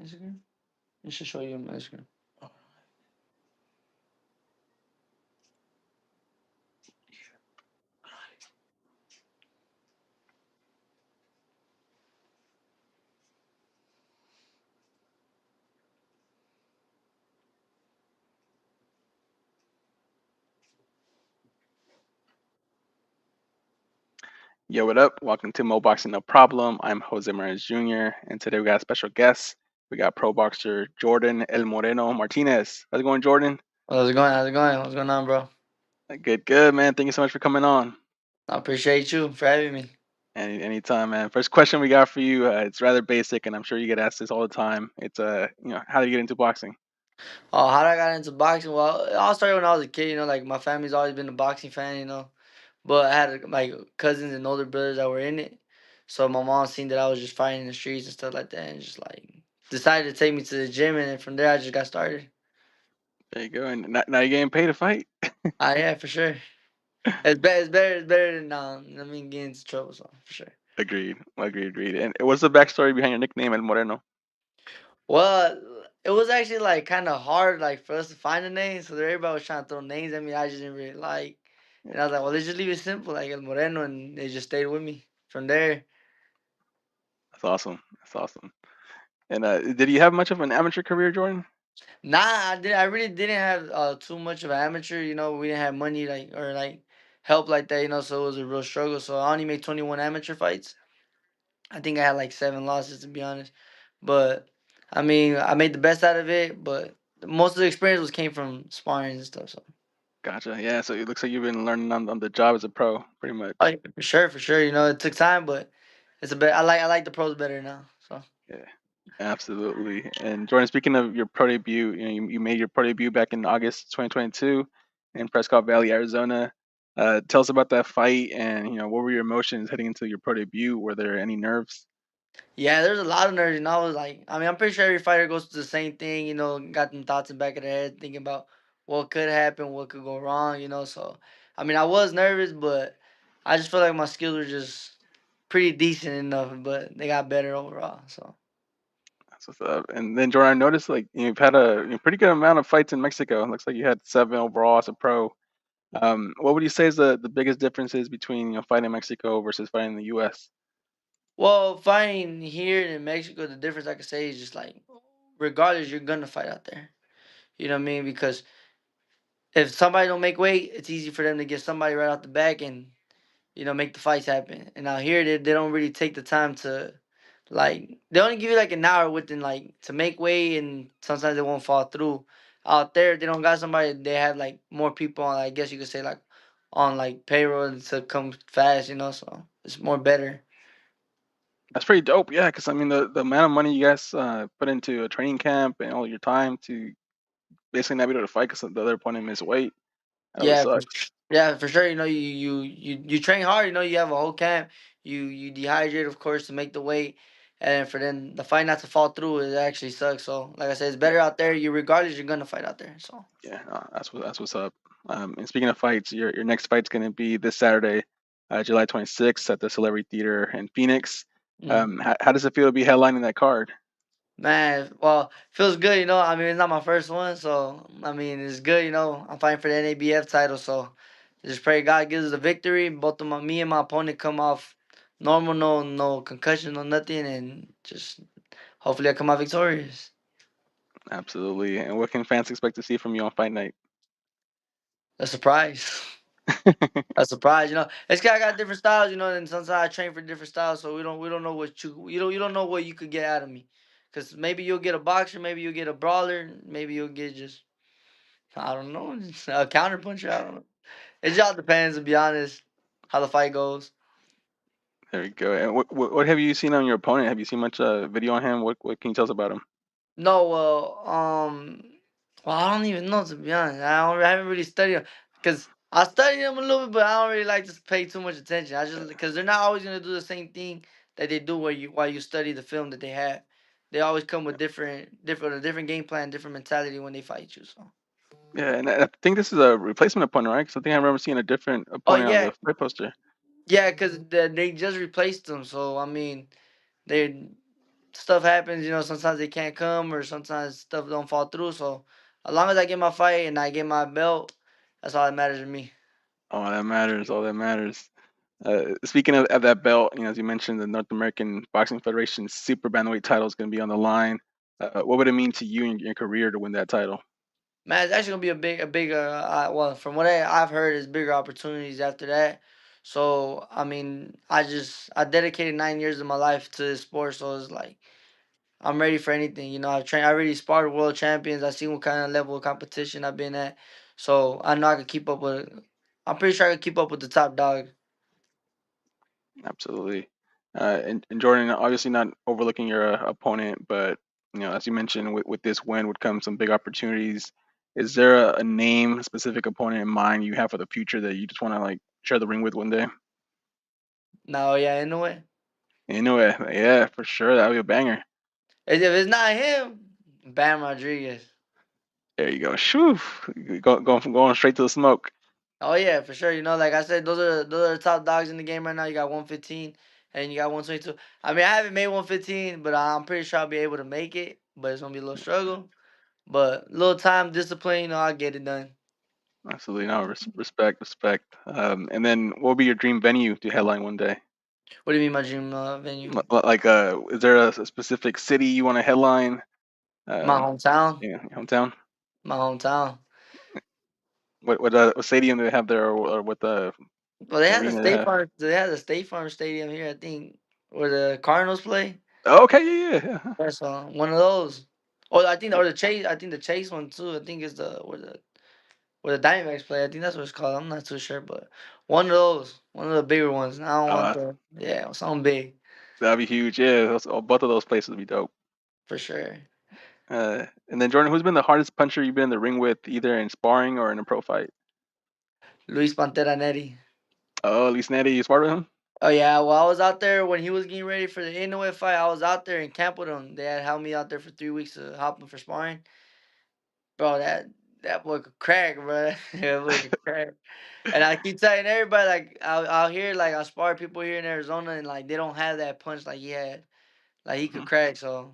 Instagram? It should show you on my Instagram. Yo, what up? Welcome to Mo Boxing No Problem. I'm Jose Martinez Jr. and today we got a special guest. We got pro boxer Jordan El Moreno Martinez. How's it going, Jordan? How's it going? How's it going? What's going on, bro? Good, good, man. Thank you so much for coming on. I appreciate you for having me. Anytime, man. First question we got for you. It's rather basic, and I'm sure you get asked this all the time. It's how do you get into boxing? Oh, how did I got into boxing? Well, it all started when I was a kid. Like my family's always been a boxing fan. But I had like cousins and older brothers that were in it. So my mom seen that I was just fighting in the streets and stuff like that, and just like decided to take me to the gym, and then from there I just got started. There you go. And now you're getting paid to fight. Ah, yeah, for sure. It's better than getting into trouble. So for sure. Agreed. Agreed. And what's the backstory behind your nickname El Moreno? Well, it was actually like kind of hard like for us to find a name, so everybody was trying to throw names at me I just didn't really like, Yeah, and I was like, well, let's just leave it simple, like El Moreno, and they just stayed with me from there. that's awesome. That's awesome. And did you have much of an amateur career, Jordan? Nah, I did. I really didn't have too much of an amateur. We didn't have money like or like help like that. So it was a real struggle. So I only made 21 amateur fights. I think I had like 7 losses to be honest, but I mean I made the best out of it. But most of the experience was came from sparring and stuff. So. Gotcha. Yeah. So it looks like you've been learning on the job as a pro, pretty Oh, much. yeah, for sure, for sure. It took time, but it's a bit. I like the pros better now. So Yeah, absolutely. And Jordan, speaking of your pro debut, you made your pro debut back in August 2022 in Prescott Valley, Arizona. Tell us about that fight, and what were your emotions heading into your pro debut? Were there any nerves? yeah, there's a lot of nerds. I was like, I mean, I'm pretty sure every fighter goes through the same thing. Got them thoughts in the back of their head, thinking about what could happen, what could go wrong. So I mean, I was nervous, but I just feel like my skills were just pretty decent enough, but they got better overall. So. That's what's up. And then Jordan, I noticed like you've had a pretty good amount of fights in Mexico. It looks like you had 7 overall as a pro. What would you say is the biggest differences between fighting in Mexico versus fighting in the U.S.? Well, fighting here in Mexico, the difference I could say is just like, regardless, you're gonna fight out there. You know what I mean? Because if somebody don't make weight, it's easy for them to get somebody right out the back and make the fights happen. And out here, they don't really take the time to like they only give you like an hour within like to make weight, and sometimes they won't fall through. Out there, they don't got somebody. They have like more people on. I guess you could say like on like payroll to come fast. So it's more better. That's pretty dope. Yeah, because I mean the amount of money you guys put into a training camp and all your time to basically not be able to fight because the other opponent missed weight. That always Yeah, sucks. yeah, for sure. You train hard. You have a whole camp. You dehydrate, of course, to make the weight, and for then the fight not to fall through, it actually sucks. So, like I said, it's better out there. You regardless, you're gonna fight out there. So. Yeah, no, that's what's up. And speaking of fights, your next fight's going to be this Saturday, July 26th at the Celebrity Theater in Phoenix. Mm. How does it feel to be headlining that card? Man, well, feels good. I mean, it's not my first one, so I mean, it's good. I'm fighting for the NABF title, so just pray God gives us the victory. Both of me and my opponent come off normal, no concussion, no nothing, and just hopefully I come out victorious. Absolutely. And what can fans expect to see from you on fight night? A surprise. A surprise. It's I got different styles. And sometimes I train for different styles, so we don't know what you don't know what you could get out of me, because maybe you'll get a boxer, maybe you'll get a brawler, maybe you'll get just I don't know just a counter puncher. I don't know. It just all depends, to be honest, how the fight goes. There you go. And what have you seen on your opponent? Have you seen much video on him? What can you tell us about him? No, well, I don't even know, to be honest. I haven't really studied them, because I studied them a little bit, but I don't really like to pay too much attention. I just because they're not always gonna do the same thing that they do while you study the film that they have. They always come with a different game plan, different mentality when they fight you. So. Yeah, and I think this is a replacement opponent, right? Because I think I remember seeing a different Oh opponent on yeah, the fight poster. yeah, because they just replaced them. So I mean, they stuff happens. Sometimes they can't come, or sometimes stuff don't fall through. So as long as I get my fight and I get my belt, that's all that matters to me. All that matters. All that matters. Speaking of that belt, as you mentioned, the North American Boxing Federation super bantamweight title is going to be on the line. What would it mean to you in your career to win that title? Man, it's actually gonna be well, from what I've heard, is bigger opportunities after that. So I mean, I dedicated 9 years of my life to this sport, so it's like I'm ready for anything. I already sparred world champions. I see what kind of level of competition I've been at, so I know I could keep up with. I'm pretty sure I could keep up with the top dog. Absolutely. And Jordan, obviously not overlooking your opponent, but as you mentioned, with this win would come some big opportunities. Is there a name, a specific opponent in mind you have for the future that you just want to like share the ring with one day? No, yeah, in a way, Anyway, yeah, for sure, that would be a banger. if it's not him, Bam Rodriguez. There you go. Shoo, going straight to the smoke. Oh yeah, for sure. Like I said, those are the top dogs in the game right now. You got 115 and you got 122. I mean, I haven't made 115, but I'm pretty sure I'll be able to make it. But it's gonna be a little struggle. But little time, discipline, I'll get it done. Absolutely, no respect, respect. And then, what would be your dream venue to headline one day? What do you mean, my dream venue? Like, is there a specific city you want to headline? My Um, hometown. yeah, hometown. My hometown. What stadium do they have there, or what Well, they had the arena they State have? Farm. They had the State Farm Stadium here, I think, where the Cardinals play. Oh, okay, yeah. That's one of those. Or the Chase. I think the Chase one too. I think it's the where the Diamondbacks play. I think that's what it's called. I'm not too sure, but one of those, one of the bigger ones. I don't want Uh, the something big that'd be huge. Yeah, both of those places would be dope. for sure. And then Jordan, who's been the hardest puncher you've been in the ring with, either in sparring or in a pro fight? Luis Pantera Neri. Oh, Lee Snetty, you sparred with him? Oh yeah, well I was out there when he was getting ready for the Inoue fight. I was out there in camp with him. They had held me out there for 3 weeks to hop him for sparring. Bro, that boy could crack, bro. That boy could crack. And I keep telling everybody, like out here, like I spar people here in Arizona, and like they don't have that punch like he had. Like he could Mhm. crack. So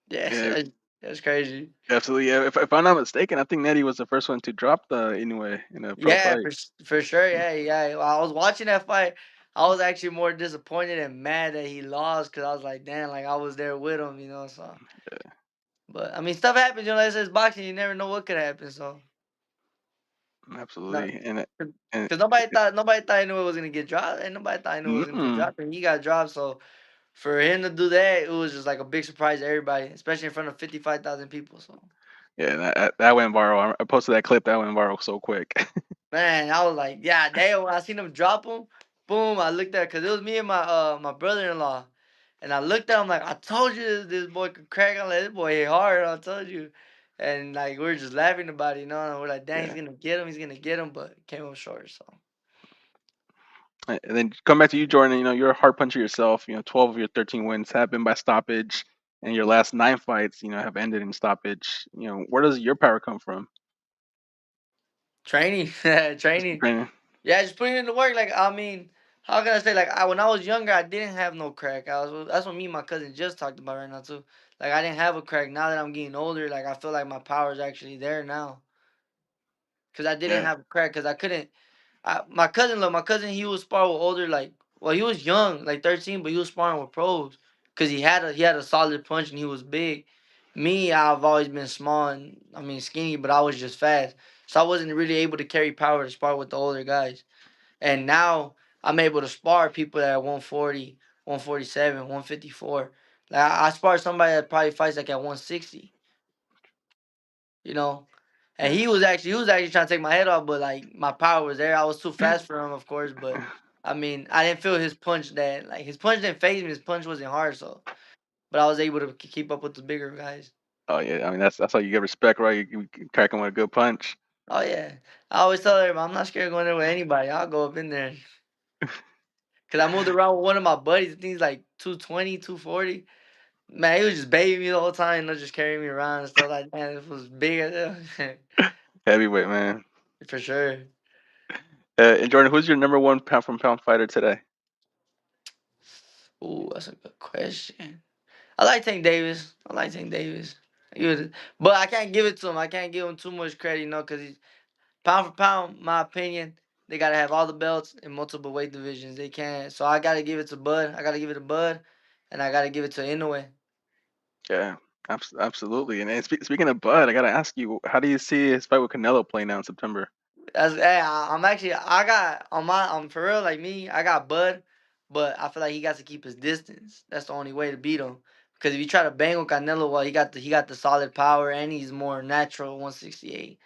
yeah, Yeah, that's crazy. absolutely. Yeah, if I'm not mistaken, I think Nettie was the first one to drop the Inoue in a pro Yeah, fight. for sure. Yeah, yeah. I was watching that fight. I was actually more disappointed and mad that he lost because I was like, damn, like I was there with him. So, but I mean, stuff happens. Like it's boxing. You never know what could happen. So, not Absolutely, and because nobody thought he knew it was gonna get dropped, and nobody thought he knew it was gonna get mm-mm. dropped, and he got dropped. So, for him to do that, it was just like a big surprise to everybody, especially in front of 55,000 people. So. Yeah, that went viral. I posted that clip that went viral so quick. Man, I was like, yeah, damn. When I seen him drop him, boom, I looked at because it was me and my brother-in-law, and I looked at him like, I told you this boy could crack. I'm like, this boy hit hard. I told you, and like we were just laughing about it, and we're like, dang, Yeah. he's gonna get him, but came up short. So And then come back to you, Jordan. You're a hard puncher yourself. 12 of your 13 wins have been by stoppage, and your last 9 fights, have ended in stoppage. Where does your power come from? training, Just training, training. yeah, just putting in the work. Like I mean. How can I say like when I was younger I didn't have no crack. That's what me and my cousin just talked about right now too. Like I didn't have a crack. Now that I'm getting older, like I feel like my power is actually there now. Cause I didn't Yeah. have a crack. Cause I couldn't. My cousin, he was sparring with older, like, well, he was young, like 13, but he was sparring with pros. Cause he had a solid punch and he was big. Me, I've always been small and I mean skinny, but I was just fast, so I wasn't really able to carry power to spar with the older guys. And now I'm able to spar people that are 140, 147, 154. Like I spar somebody that probably fights like at 160 you know. And Yeah. he was actually trying to take my head off, but like my power was there. I was too fast for him, of course, but I mean, I didn't feel his punch that like his punch didn't phase me. His punch wasn't hard, so but I was able to keep up with the bigger guys. Oh yeah. I mean that's how you get respect, right? You crack them with a good punch. Oh yeah, I always tell everybody I'm not scared of going there with anybody. I'll go up in there because I moved around with one of my buddies. I think he's like 220, 240. Man, he was just babying me the whole time, just carrying me around and stuff like that. It was big as hell. Heavyweight man. For sure. And Jordan, who's your number one pound from pound fighter today? Ooh, that's a good question. I like Tank Davis. I like Tank Davis. He was, but I can't give it to him. I can't give him too much credit, because he's pound for pound. My opinion, they gotta have all the belts in multiple weight divisions. They can't. So I gotta give it to Bud. I gotta give it to Bud, and I gotta give it to Inoue. Yeah, absolutely. And speaking of Bud, I gotta ask you, how do you see his fight with Canelo playing out in September? Hey, I'm actually I got on my for real like me. I got Bud, but I feel like he got to keep his distance. That's the only way to beat him. Because if you try to bang with Canelo, well, he got the solid power and he's more natural 168.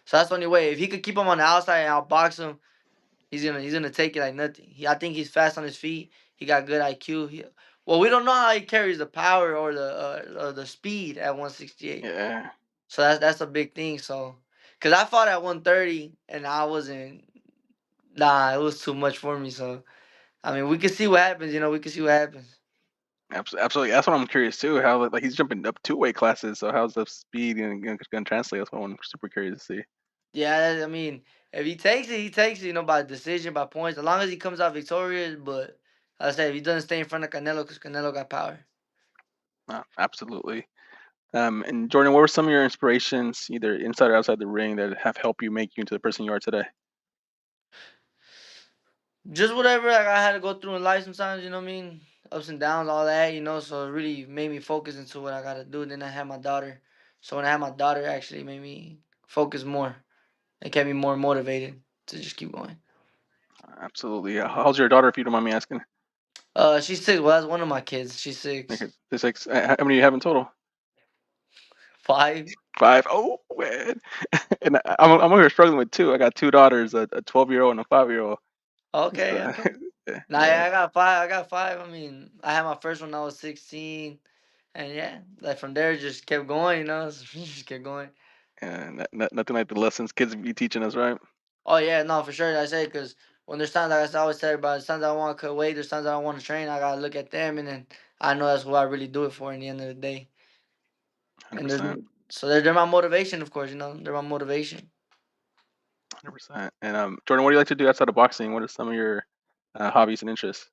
So that's the only way. If he could keep him on the outside and outbox him, he's gonna take it like nothing. I think he's fast on his feet. He got good IQ. Well, we don't know how he carries the power or the speed at 168. Yeah, So that's a big thing. So, cause I fought at 130 and I wasn't. Nah, it was too much for me. So I mean, we can see what happens. We can see what happens. absolutely. That's what I'm curious too. How like he's jumping up two weight classes. So how's the speed gonna translate? That's what I'm super curious to see. Yeah, I mean, if he takes it, he takes it. By decision, by points. As long as he comes out victorious. But like I said, if he doesn't stay in front of Canelo, because Canelo got power. Absolutely. And Jordan, what were some of your inspirations, either inside or outside the ring, that have helped you make you into the person you are today? Just whatever like, I had to go through in life sometimes. You know what I mean? Ups and downs, all that. So it really made me focus into what I gotta do. Then I had my daughter. So when I had my daughter, it actually made me focus more. It kept me more motivated to just keep going. Absolutely. How's your daughter, if you don't mind me asking? She's 6. Well, that's one of my kids. She's Okay, 6. this like, how many do you have in total? 5. Five. Oh man. And I'm over here struggling with two. I got two daughters, a 12-year-old and a 5-year-old. Okay, So, okay. Nah, yeah, yeah, I got 5. I got 5. I mean, I had my first one when I was 16, and yeah, like from there, it just kept going. Just kept going. and nothing like the lessons kids be teaching us, right? Oh yeah, no, for sure. I say because when there's times like I always tell everybody, there's times I want to cut weight, there's times I want to train. I gotta look at them, and then I know that's what I really do it for in the end of the day. And there's 100%, so they're my motivation, of course. They're my motivation. 100%. And Jordan, what do you like to do outside of boxing? What are some of your hobbies and interests?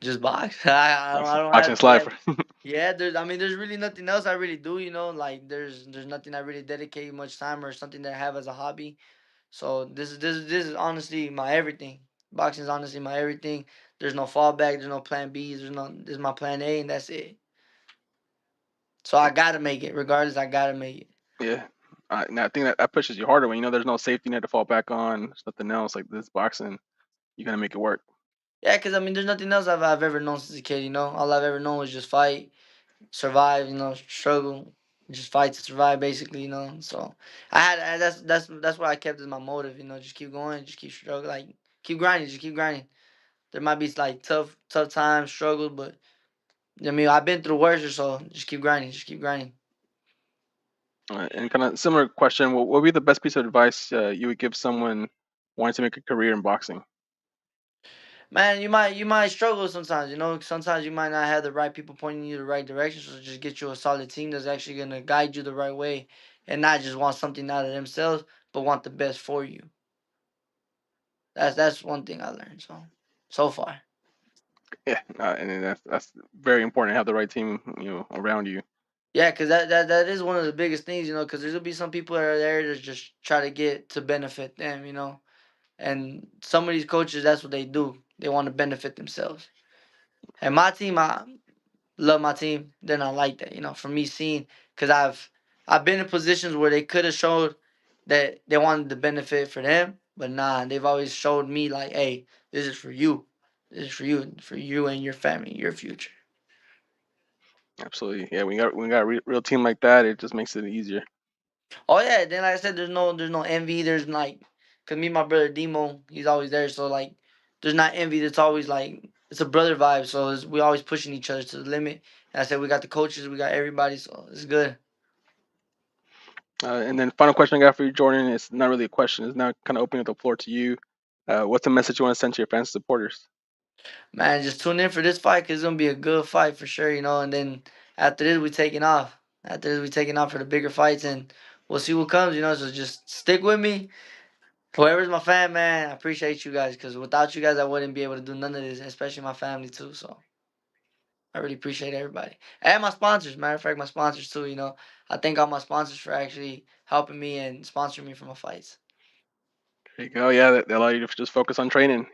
Just box. I don't Boxing have is life. yeah. Yeah, there's really nothing else I really do, like there's nothing I really dedicate much time or something that I have as a hobby. So this is honestly my everything. Boxing is honestly my everything. There's no fallback, there's no plan B, this is my plan A and that's it. So I gotta make it. Regardless, I gotta make it. Yeah. And I think that pushes you harder when you know there's no safety net to fall back on. There's nothing else like this boxing. You gotta make it work. Yeah, because there's nothing else I've ever known since a kid, All I've ever known was just fight, survive, struggle, just fight to survive, basically, So that's what I kept as my motive, Just keep going, just keep struggling, like keep grinding, just keep grinding. There might be like tough times, struggles, but I mean I've been through worse, so just keep grinding, just keep grinding. And kind of similar question, what would be the best piece of advice you would give someone wanting to make a career in boxing? Man, you might struggle sometimes, Sometimes you might not have the right people pointing you the right direction. So just get you a solid team that's actually gonna guide you the right way, and not just want something out of themselves, but want the best for you. That's one thing I learned. So far, Yeah, and then that's very important to have the right team, around you. yeah, because that is one of the biggest things, Because there's gonna be some people that are there to just try to get to benefit them, And some of these coaches, that's what they do. They want to benefit themselves. And my team, I love my team. They're not like that, For me, seeing because I've been in positions where they could have showed that they wanted the benefit for them, but nah, they've always showed me like, hey, this is for you, for you and your family, your future. Absolutely. Yeah, when you got a real team like that, it just makes it easier. Oh yeah, then like I said, there's no envy. There's like, cause me and my brother Demo, he's always there. So like, there's not envy. It's always like it's a brother vibe. So we always pushing each other to the limit. And I said we got the coaches, we got everybody, so it's good. And then final question I got for you, Jordan. It's not really a question. It's now kind of opening up the floor to you. What's the message you want to send to your fans and supporters? Man, just tune in for this fight, cause it's gonna be a good fight for sure, And then after this, we taking off. After this, we taking off for the bigger fights, and we'll see what comes, So just stick with me. Whoever's my fan, man, I appreciate you guys because without you guys, I wouldn't be able to do none of this, especially my family too. So I really appreciate everybody and my sponsors. Matter of fact, my sponsors too. I thank all my sponsors for actually helping me and sponsoring me for my fights. There you go. Yeah, they allow you to just focus on training.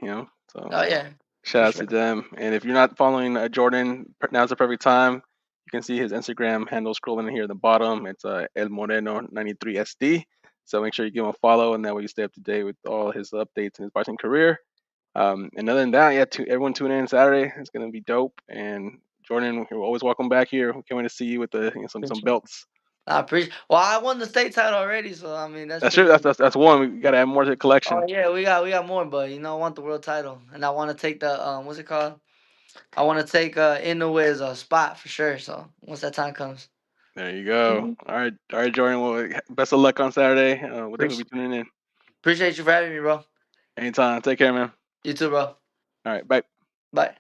So Oh yeah, shout for outs to sure. them. And if you're not following Jordan, now's the perfect time. You can see his Instagram handle scrolling here at the bottom. It's El Moreno 93SD. So make sure you give him a follow, and that way you stay up to date with all his updates in his boxing career. And other than that, yeah, everyone tune in Saturday. It's gonna be dope. And Jordan, you're always welcome back here. We can't wait to see you with some Appreciate. belts. I appreciate. Well, I won the state title already, so I mean that's That's true. pretty That's good. that's, that's one. We gotta add more to the Oh collection. yeah, we got more, but I want the world title, and I want to take the what's it called? I want to take Inoue's spot for sure. So once that time comes, There you go. Mhm. All right, Jordan. Well, best of luck on Saturday. We'll definitely appreciate be tuning in appreciate you for having me, bro. anytime. Take care, man. You too, bro. All right, bye. Bye.